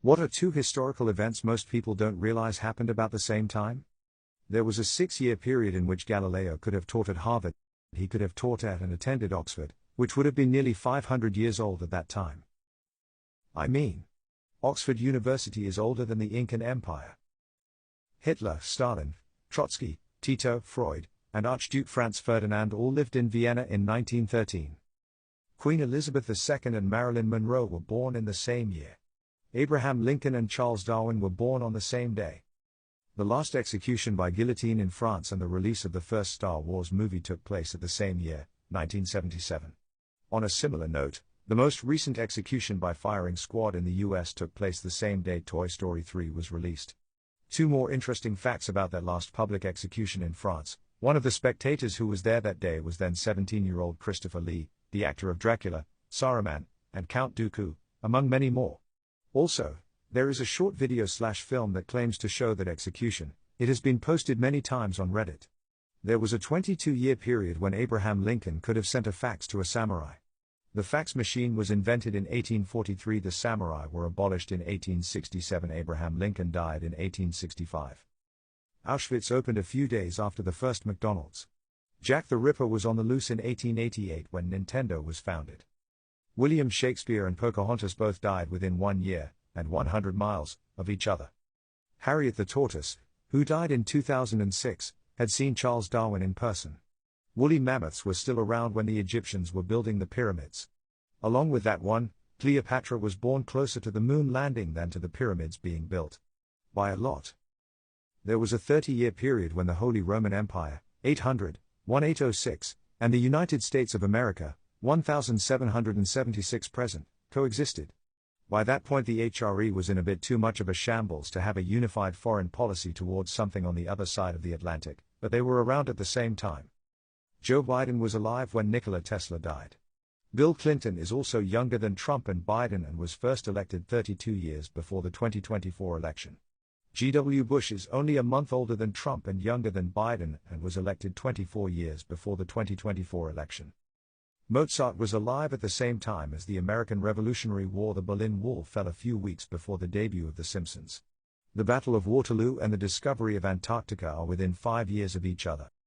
What are two historical events most people don't realize happened about the same time? There was a 6-year period in which Galileo could have taught at Harvard, he could have taught at and attended Oxford, which would have been nearly 500 years old at that time. I mean, Oxford University is older than the Incan Empire. Hitler, Stalin, Trotsky, Tito, Freud, and Archduke Franz Ferdinand all lived in Vienna in 1913. Queen Elizabeth II and Marilyn Monroe were born in the same year. Abraham Lincoln and Charles Darwin were born on the same day. The last execution by guillotine in France and the release of the first Star Wars movie took place at the same year, 1977. On a similar note, the most recent execution by firing squad in the US took place the same day Toy Story 3 was released. Two more interesting facts about that last public execution in France. One of the spectators who was there that day was then 17-year-old Christopher Lee, the actor of Dracula, Saruman, and Count Dooku, among many more. Also, there is a short video/film that claims to show that execution. It has been posted many times on Reddit. There was a 22-year period when Abraham Lincoln could have sent a fax to a samurai. The fax machine was invented in 1843. The samurai were abolished in 1867. Abraham Lincoln died in 1865. Auschwitz opened a few days after the first McDonald's. Jack the Ripper was on the loose in 1888 when Nintendo was founded. William Shakespeare and Pocahontas both died within 1 year, and 100 miles, of each other. Harriet the Tortoise, who died in 2006, had seen Charles Darwin in person. Woolly mammoths were still around when the Egyptians were building the pyramids. Along with that one, Cleopatra was born closer to the moon landing than to the pyramids being built. By a lot. There was a 30-year period when the Holy Roman Empire, 800-1806, and the United States of America, 1776 present, coexisted. By that point the HRE was in a bit too much of a shambles to have a unified foreign policy towards something on the other side of the Atlantic, but they were around at the same time. Joe Biden was alive when Nikola Tesla died. Bill Clinton is also younger than Trump and Biden and was first elected 32 years before the 2024 election. G.W. Bush is only a month older than Trump and younger than Biden and was elected 24 years before the 2024 election. Mozart was alive at the same time as the American Revolutionary War. The Berlin Wall fell a few weeks before the debut of The Simpsons. The Battle of Waterloo and the discovery of Antarctica are within 5 years of each other.